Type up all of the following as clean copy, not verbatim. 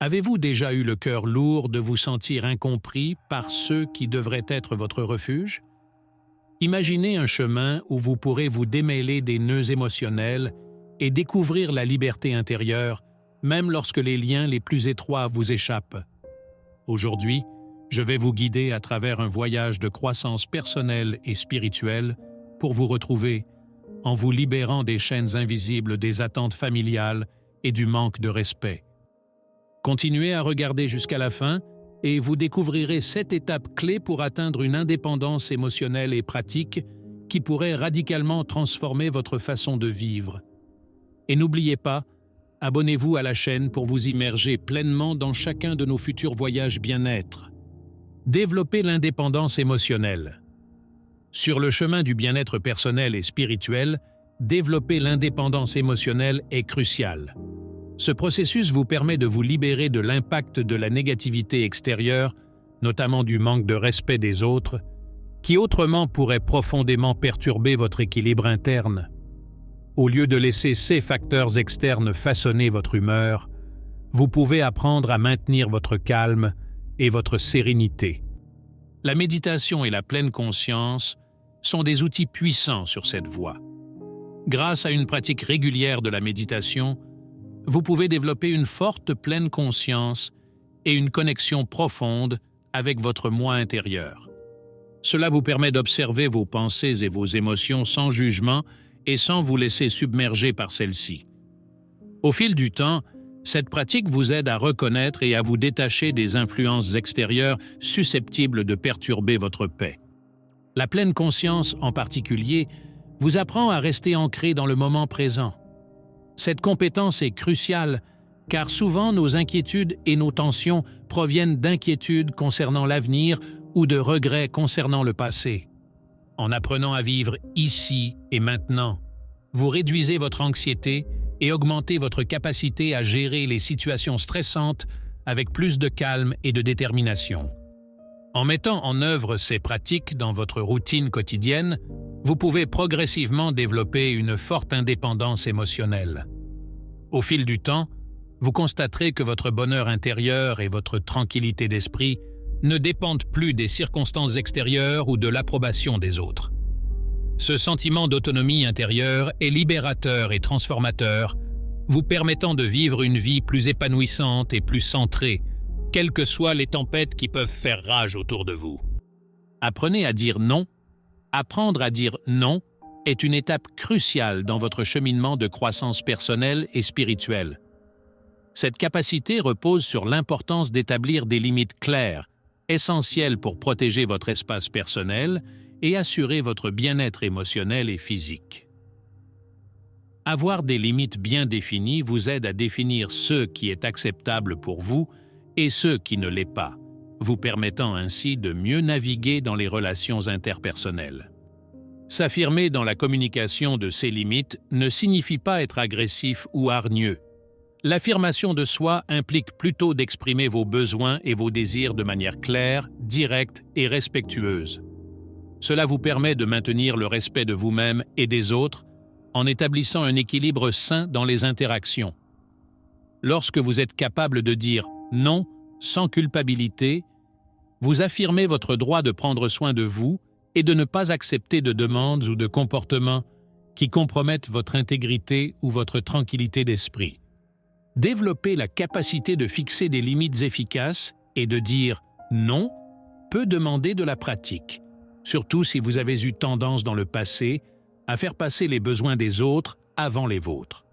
Avez-vous déjà eu le cœur lourd de vous sentir incompris par ceux qui devraient être votre refuge? Imaginez un chemin où vous pourrez vous démêler des nœuds émotionnels et découvrir la liberté intérieure, même lorsque les liens les plus étroits vous échappent. Aujourd'hui, je vais vous guider à travers un voyage de croissance personnelle et spirituelle pour vous retrouver, en vous libérant des chaînes invisibles des attentes familiales et du manque de respect. Continuez à regarder jusqu'à la fin et vous découvrirez 7 étapes clés pour atteindre une indépendance émotionnelle et pratique qui pourrait radicalement transformer votre façon de vivre. Et n'oubliez pas, abonnez-vous à la chaîne pour vous immerger pleinement dans chacun de nos futurs voyages bien-être. Développez l'indépendance émotionnelle. Sur le chemin du bien-être personnel et spirituel, développer l'indépendance émotionnelle est crucial. Ce processus vous permet de vous libérer de l'impact de la négativité extérieure, notamment du manque de respect des autres, qui autrement pourrait profondément perturber votre équilibre interne. Au lieu de laisser ces facteurs externes façonner votre humeur, vous pouvez apprendre à maintenir votre calme et votre sérénité. La méditation et la pleine conscience sont des outils puissants sur cette voie. Grâce à une pratique régulière de la méditation, vous pouvez développer une forte pleine conscience et une connexion profonde avec votre moi intérieur. Cela vous permet d'observer vos pensées et vos émotions sans jugement et sans vous laisser submerger par celles-ci. Au fil du temps, cette pratique vous aide à reconnaître et à vous détacher des influences extérieures susceptibles de perturber votre paix. La pleine conscience, en particulier, vous apprend à rester ancré dans le moment présent. Cette compétence est cruciale car souvent nos inquiétudes et nos tensions proviennent d'inquiétudes concernant l'avenir ou de regrets concernant le passé. En apprenant à vivre ici et maintenant, vous réduisez votre anxiété et augmentez votre capacité à gérer les situations stressantes avec plus de calme et de détermination. En mettant en œuvre ces pratiques dans votre routine quotidienne, vous pouvez progressivement développer une forte indépendance émotionnelle. Au fil du temps, vous constaterez que votre bonheur intérieur et votre tranquillité d'esprit ne dépendent plus des circonstances extérieures ou de l'approbation des autres. Ce sentiment d'autonomie intérieure est libérateur et transformateur, vous permettant de vivre une vie plus épanouissante et plus centrée, quelles que soient les tempêtes qui peuvent faire rage autour de vous. Apprenez à dire non. Apprendre à dire non est une étape cruciale dans votre cheminement de croissance personnelle et spirituelle. Cette capacité repose sur l'importance d'établir des limites claires, essentielles pour protéger votre espace personnel et assurer votre bien-être émotionnel et physique. Avoir des limites bien définies vous aide à définir ce qui est acceptable pour vous et ce qui ne l'est pas, vous permettant ainsi de mieux naviguer dans les relations interpersonnelles. S'affirmer dans la communication de ces limites ne signifie pas être agressif ou hargneux. L'affirmation de soi implique plutôt d'exprimer vos besoins et vos désirs de manière claire, directe et respectueuse. Cela vous permet de maintenir le respect de vous-même et des autres en établissant un équilibre sain dans les interactions. Lorsque vous êtes capable de dire « non » sans culpabilité, vous affirmez votre droit de prendre soin de vous et de ne pas accepter de demandes ou de comportements qui compromettent votre intégrité ou votre tranquillité d'esprit. Développer la capacité de fixer des limites efficaces et de dire « non » peut demander de la pratique, surtout si vous avez eu tendance dans le passé à faire passer les besoins des autres avant les vôtres.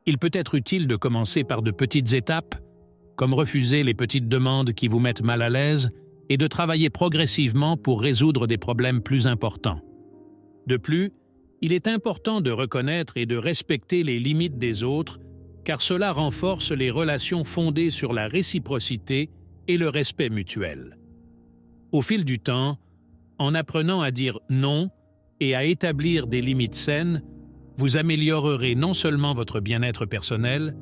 Il peut être utile de commencer par de petites étapes, comme refuser les petites demandes qui vous mettent mal à l'aise, et de travailler progressivement pour résoudre des problèmes plus importants. De plus, il est important de reconnaître et de respecter les limites des autres, car cela renforce les relations fondées sur la réciprocité et le respect mutuel. Au fil du temps, en apprenant à dire non et à établir des limites saines, vous améliorerez non seulement votre bien-être personnel,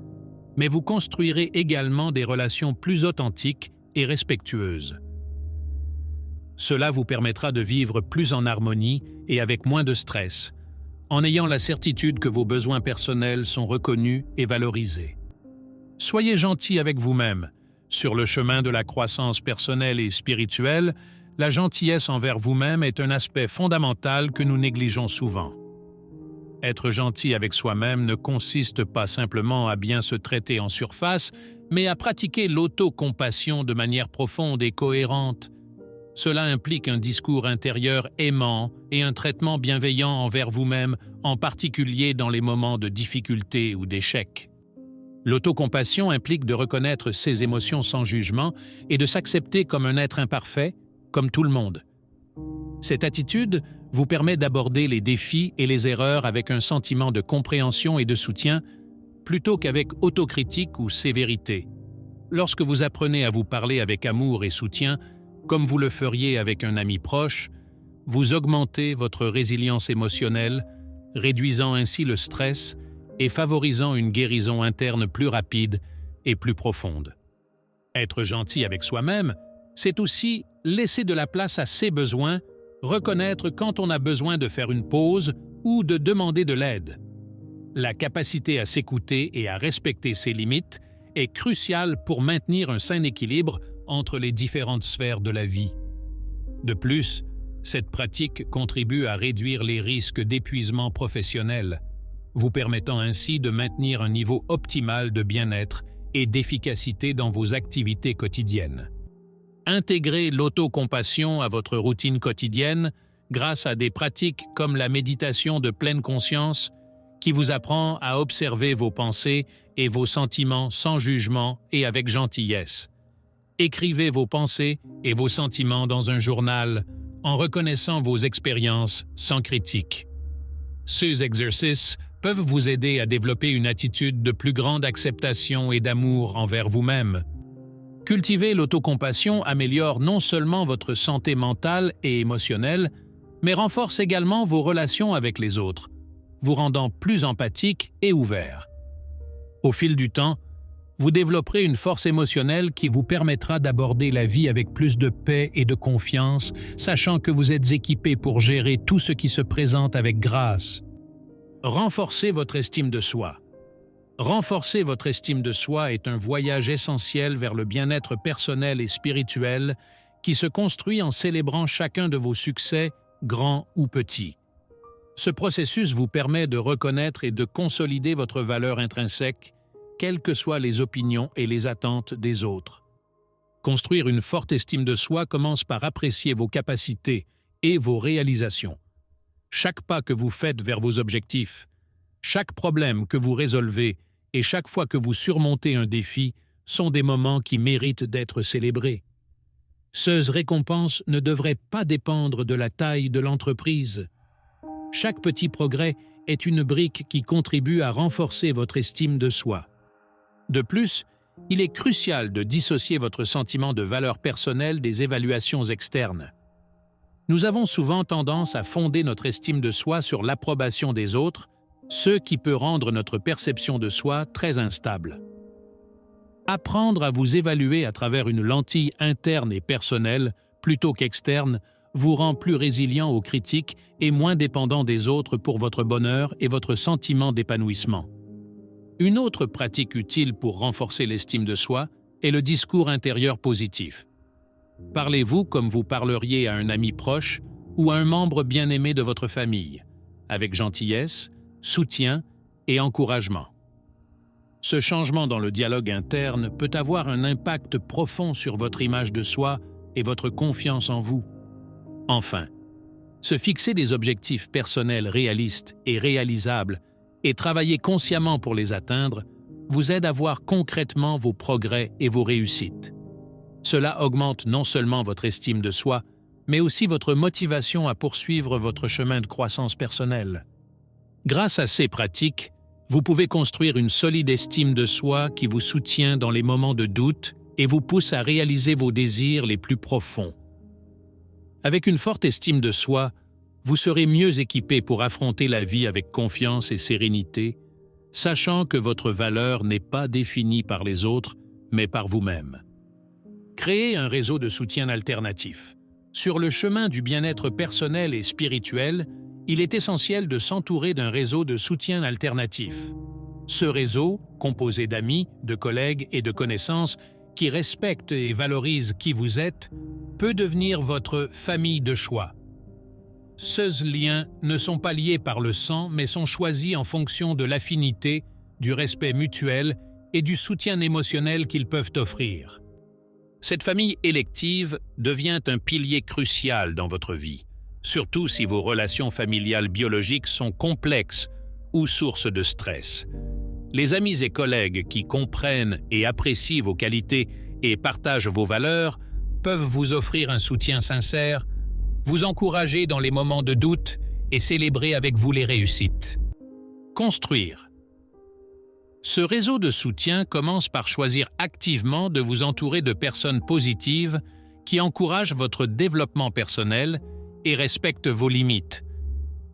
mais vous construirez également des relations plus authentiques et respectueuses. Cela vous permettra de vivre plus en harmonie et avec moins de stress, en ayant la certitude que vos besoins personnels sont reconnus et valorisés. Soyez gentil avec vous-même. Sur le chemin de la croissance personnelle et spirituelle, la gentillesse envers vous-même est un aspect fondamental que nous négligeons souvent. Être gentil avec soi-même ne consiste pas simplement à bien se traiter en surface, mais à pratiquer l'autocompassion de manière profonde et cohérente. Cela implique un discours intérieur aimant et un traitement bienveillant envers vous-même, en particulier dans les moments de difficulté ou d'échec. L'autocompassion implique de reconnaître ses émotions sans jugement et de s'accepter comme un être imparfait, comme tout le monde. Cette attitude vous permet d'aborder les défis et les erreurs avec un sentiment de compréhension et de soutien, plutôt qu'avec autocritique ou sévérité. Lorsque vous apprenez à vous parler avec amour et soutien, comme vous le feriez avec un ami proche, vous augmentez votre résilience émotionnelle, réduisant ainsi le stress et favorisant une guérison interne plus rapide et plus profonde. Être gentil avec soi-même, c'est aussi laisser de la place à ses besoins, reconnaître quand on a besoin de faire une pause ou de demander de l'aide. La capacité à s'écouter et à respecter ses limites est cruciale pour maintenir un sain équilibre entre les différentes sphères de la vie. De plus, cette pratique contribue à réduire les risques d'épuisement professionnel, vous permettant ainsi de maintenir un niveau optimal de bien-être et d'efficacité dans vos activités quotidiennes. Intégrez l'autocompassion à votre routine quotidienne grâce à des pratiques comme la méditation de pleine conscience qui vous apprend à observer vos pensées et vos sentiments sans jugement et avec gentillesse. Écrivez vos pensées et vos sentiments dans un journal en reconnaissant vos expériences sans critique. Ces exercices peuvent vous aider à développer une attitude de plus grande acceptation et d'amour envers vous-même. Cultiver l'autocompassion améliore non seulement votre santé mentale et émotionnelle, mais renforce également vos relations avec les autres, vous rendant plus empathique et ouvert. Au fil du temps, vous développerez une force émotionnelle qui vous permettra d'aborder la vie avec plus de paix et de confiance, sachant que vous êtes équipé pour gérer tout ce qui se présente avec grâce. Renforcez votre estime de soi. Renforcer votre estime de soi est un voyage essentiel vers le bien-être personnel et spirituel qui se construit en célébrant chacun de vos succès, grands ou petits. Ce processus vous permet de reconnaître et de consolider votre valeur intrinsèque, quelles que soient les opinions et les attentes des autres. Construire une forte estime de soi commence par apprécier vos capacités et vos réalisations. Chaque pas que vous faites vers vos objectifs, chaque problème que vous résolvez et chaque fois que vous surmontez un défi sont des moments qui méritent d'être célébrés. Ces récompenses ne devraient pas dépendre de la taille de l'entreprise. Chaque petit progrès est une brique qui contribue à renforcer votre estime de soi. De plus, il est crucial de dissocier votre sentiment de valeur personnelle des évaluations externes. Nous avons souvent tendance à fonder notre estime de soi sur l'approbation des autres, ce qui peut rendre notre perception de soi très instable. Apprendre à vous évaluer à travers une lentille interne et personnelle, plutôt qu'externe, vous rend plus résilient aux critiques et moins dépendant des autres pour votre bonheur et votre sentiment d'épanouissement. Une autre pratique utile pour renforcer l'estime de soi est le discours intérieur positif. Parlez-vous comme vous parleriez à un ami proche ou à un membre bien-aimé de votre famille, avec gentillesse, soutien et encouragement. Ce changement dans le dialogue interne peut avoir un impact profond sur votre image de soi et votre confiance en vous. Enfin, se fixer des objectifs personnels réalistes et réalisables et travailler consciemment pour les atteindre vous aide à voir concrètement vos progrès et vos réussites. Cela augmente non seulement votre estime de soi, mais aussi votre motivation à poursuivre votre chemin de croissance personnelle. Grâce à ces pratiques, vous pouvez construire une solide estime de soi qui vous soutient dans les moments de doute et vous pousse à réaliser vos désirs les plus profonds. Avec une forte estime de soi, vous serez mieux équipé pour affronter la vie avec confiance et sérénité, sachant que votre valeur n'est pas définie par les autres, mais par vous-même. Créez un réseau de soutien alternatif. Sur le chemin du bien-être personnel et spirituel, il est essentiel de s'entourer d'un réseau de soutien alternatif. Ce réseau, composé d'amis, de collègues et de connaissances qui respectent et valorisent qui vous êtes, peut devenir votre famille de choix. Ces liens ne sont pas liés par le sang, mais sont choisis en fonction de l'affinité, du respect mutuel et du soutien émotionnel qu'ils peuvent offrir. Cette famille élective devient un pilier crucial dans votre vie, surtout si vos relations familiales biologiques sont complexes ou sources de stress. Les amis et collègues qui comprennent et apprécient vos qualités et partagent vos valeurs peuvent vous offrir un soutien sincère, vous encourager dans les moments de doute et célébrer avec vous les réussites. Construire. Ce réseau de soutien commence par choisir activement de vous entourer de personnes positives qui encouragent votre développement personnel et respectent vos limites.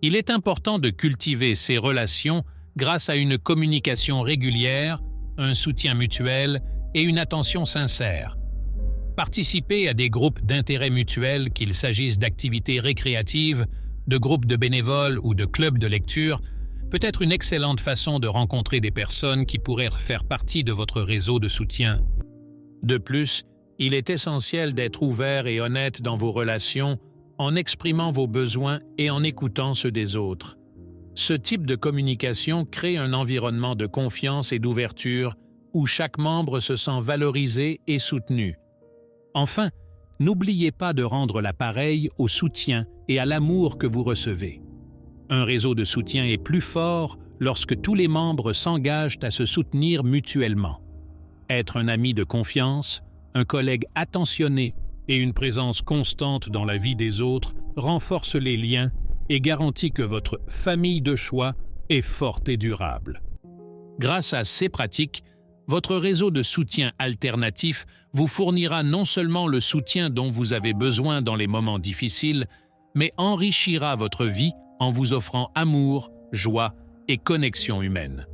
Il est important de cultiver ces relations grâce à une communication régulière, un soutien mutuel et une attention sincère. Participer à des groupes d'intérêt mutuel, qu'il s'agisse d'activités récréatives, de groupes de bénévoles ou de clubs de lecture, peut être une excellente façon de rencontrer des personnes qui pourraient faire partie de votre réseau de soutien. De plus, il est essentiel d'être ouvert et honnête dans vos relations en exprimant vos besoins et en écoutant ceux des autres. Ce type de communication crée un environnement de confiance et d'ouverture où chaque membre se sent valorisé et soutenu. Enfin, n'oubliez pas de rendre l'appareil au soutien et à l'amour que vous recevez. Un réseau de soutien est plus fort lorsque tous les membres s'engagent à se soutenir mutuellement. Être un ami de confiance, un collègue attentionné et une présence constante dans la vie des autres renforce les liens et garantit que votre famille de choix est forte et durable. Grâce à ces pratiques, votre réseau de soutien alternatif vous fournira non seulement le soutien dont vous avez besoin dans les moments difficiles, mais enrichira votre vie en vous offrant amour, joie et connexion humaine.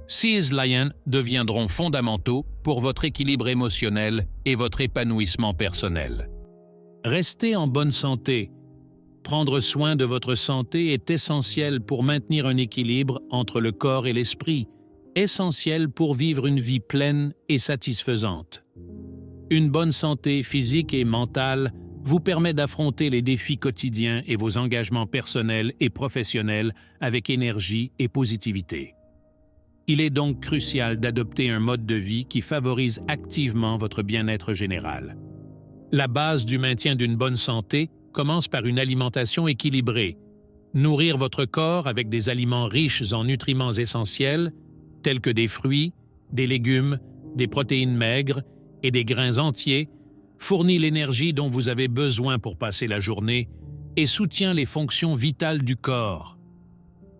Ces liens deviendront fondamentaux pour votre équilibre émotionnel et votre épanouissement personnel. Restez en bonne santé. Prendre soin de votre santé est essentiel pour maintenir un équilibre entre le corps et l'esprit, essentiel pour vivre une vie pleine et satisfaisante. Une bonne santé physique et mentale vous permet d'affronter les défis quotidiens et vos engagements personnels et professionnels avec énergie et positivité. Il est donc crucial d'adopter un mode de vie qui favorise activement votre bien-être général. La base du maintien d'une bonne santé commence par une alimentation équilibrée. Nourrir votre corps avec des aliments riches en nutriments essentiels, tels que des fruits, des légumes, des protéines maigres et des grains entiers, fournit l'énergie dont vous avez besoin pour passer la journée et soutient les fonctions vitales du corps.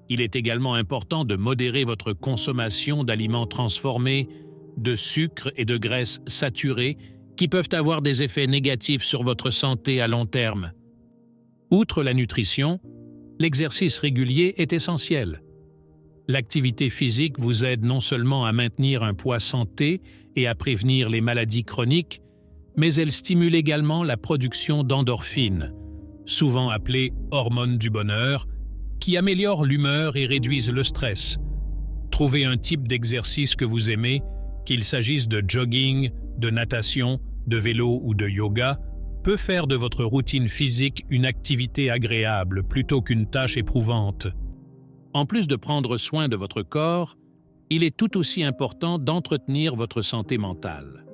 Il est également important de modérer votre consommation d'aliments transformés, de sucre et de graisses saturées qui peuvent avoir des effets négatifs sur votre santé à long terme. Outre la nutrition, l'exercice régulier est essentiel. L'activité physique vous aide non seulement à maintenir un poids santé et à prévenir les maladies chroniques, mais elle stimule également la production d'endorphines, souvent appelées hormones du bonheur, qui améliorent l'humeur et réduisent le stress. Trouvez un type d'exercice que vous aimez, qu'il s'agisse de jogging, de natation, de vélo ou de yoga, peut faire de votre routine physique une activité agréable plutôt qu'une tâche éprouvante. En plus de prendre soin de votre corps, il est tout aussi important d'entretenir votre santé mentale.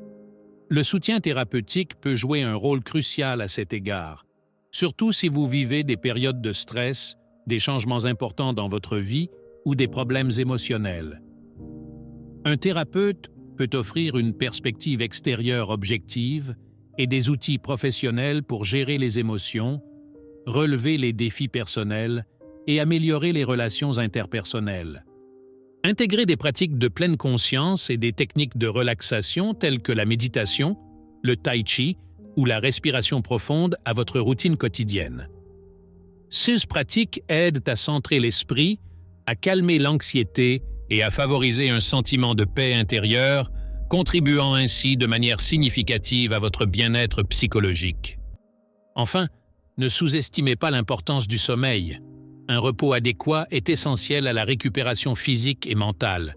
Le soutien thérapeutique peut jouer un rôle crucial à cet égard, surtout si vous vivez des périodes de stress, des changements importants dans votre vie ou des problèmes émotionnels. Un thérapeute peut offrir une perspective extérieure objective et des outils professionnels pour gérer les émotions, relever les défis personnels et améliorer les relations interpersonnelles. Intégrer des pratiques de pleine conscience et des techniques de relaxation telles que la méditation, le tai chi ou la respiration profonde à votre routine quotidienne. Ces pratiques aident à centrer l'esprit, à calmer l'anxiété et à favoriser un sentiment de paix intérieure, contribuant ainsi de manière significative à votre bien-être psychologique. Enfin, ne sous-estimez pas l'importance du sommeil. Un repos adéquat est essentiel à la récupération physique et mentale.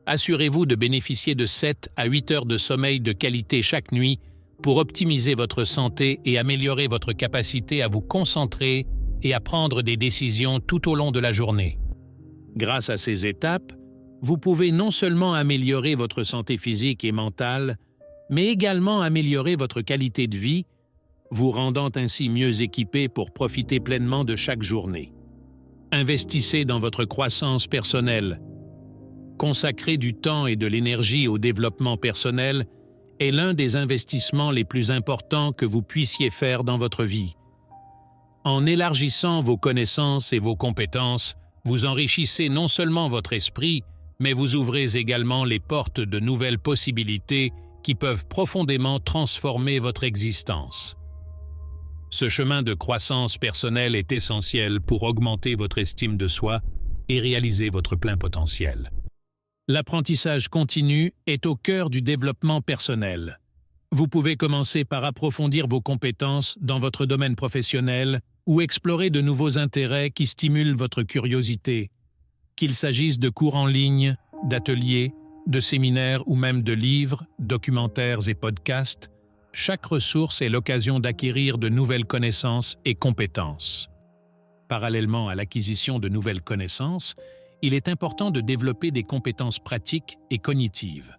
Assurez-vous de bénéficier de 7 à 8 heures de sommeil de qualité chaque nuit pour optimiser votre santé et améliorer votre capacité à vous concentrer et à prendre des décisions tout au long de la journée. Grâce à ces étapes, vous pouvez non seulement améliorer votre santé physique et mentale, mais également améliorer votre qualité de vie, vous rendant ainsi mieux équipé pour profiter pleinement de chaque journée. Investissez dans votre croissance personnelle. Consacrer du temps et de l'énergie au développement personnel est l'un des investissements les plus importants que vous puissiez faire dans votre vie. En élargissant vos connaissances et vos compétences, vous enrichissez non seulement votre esprit, mais vous ouvrez également les portes de nouvelles possibilités qui peuvent profondément transformer votre existence. Ce chemin de croissance personnelle est essentiel pour augmenter votre estime de soi et réaliser votre plein potentiel. L'apprentissage continu est au cœur du développement personnel. Vous pouvez commencer par approfondir vos compétences dans votre domaine professionnel ou explorer de nouveaux intérêts qui stimulent votre curiosité, qu'il s'agisse de cours en ligne, d'ateliers, de séminaires ou même de livres, documentaires et podcasts. Chaque ressource est l'occasion d'acquérir de nouvelles connaissances et compétences. Parallèlement à l'acquisition de nouvelles connaissances, il est important de développer des compétences pratiques et cognitives.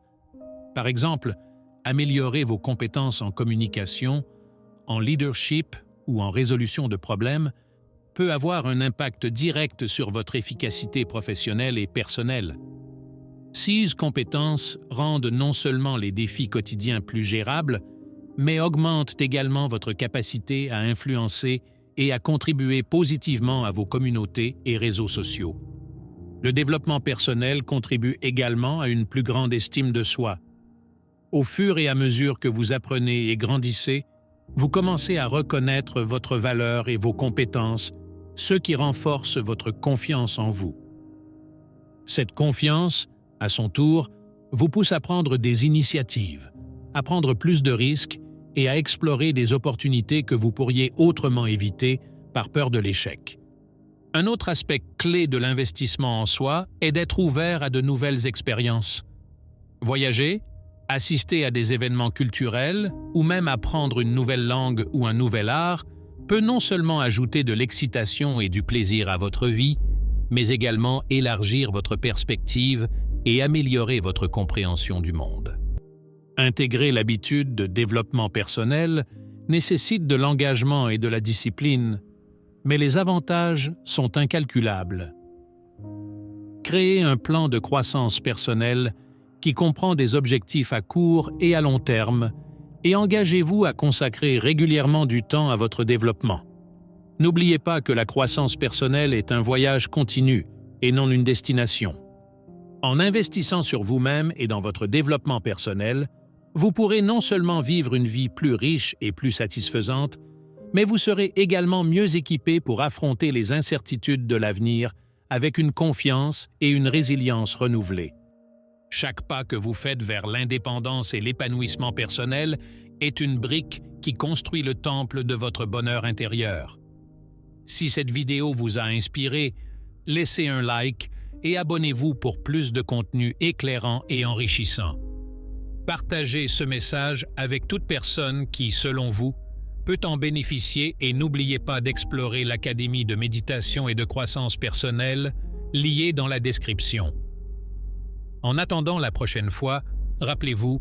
Par exemple, améliorer vos compétences en communication, en leadership ou en résolution de problèmes peut avoir un impact direct sur votre efficacité professionnelle et personnelle. Ces compétences rendent non seulement les défis quotidiens plus gérables, mais augmentent également votre capacité à influencer et à contribuer positivement à vos communautés et réseaux sociaux. Le développement personnel contribue également à une plus grande estime de soi. Au fur et à mesure que vous apprenez et grandissez, vous commencez à reconnaître votre valeur et vos compétences, ce qui renforce votre confiance en vous. Cette confiance, à son tour, vous pousse à prendre des initiatives, à prendre plus de risques et à explorer des opportunités que vous pourriez autrement éviter par peur de l'échec. Un autre aspect clé de l'investissement en soi est d'être ouvert à de nouvelles expériences. Voyager, assister à des événements culturels ou même apprendre une nouvelle langue ou un nouvel art peut non seulement ajouter de l'excitation et du plaisir à votre vie, mais également élargir votre perspective et améliorer votre compréhension du monde. Intégrer l'habitude de développement personnel nécessite de l'engagement et de la discipline, mais les avantages sont incalculables. Créez un plan de croissance personnelle qui comprend des objectifs à court et à long terme et engagez-vous à consacrer régulièrement du temps à votre développement. N'oubliez pas que la croissance personnelle est un voyage continu et non une destination. En investissant sur vous-même et dans votre développement personnel, vous pourrez non seulement vivre une vie plus riche et plus satisfaisante, mais vous serez également mieux équipé pour affronter les incertitudes de l'avenir avec une confiance et une résilience renouvelées. Chaque pas que vous faites vers l'indépendance et l'épanouissement personnel est une brique qui construit le temple de votre bonheur intérieur. Si cette vidéo vous a inspiré, laissez un like et abonnez-vous pour plus de contenu éclairant et enrichissant. Partagez ce message avec toute personne qui, selon vous, peut en bénéficier et n'oubliez pas d'explorer l'Académie de méditation et de croissance personnelle liée dans la description. En attendant la prochaine fois, rappelez-vous,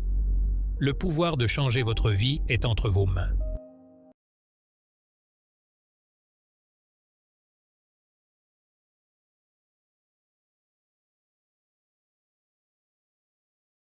le pouvoir de changer votre vie est entre vos mains.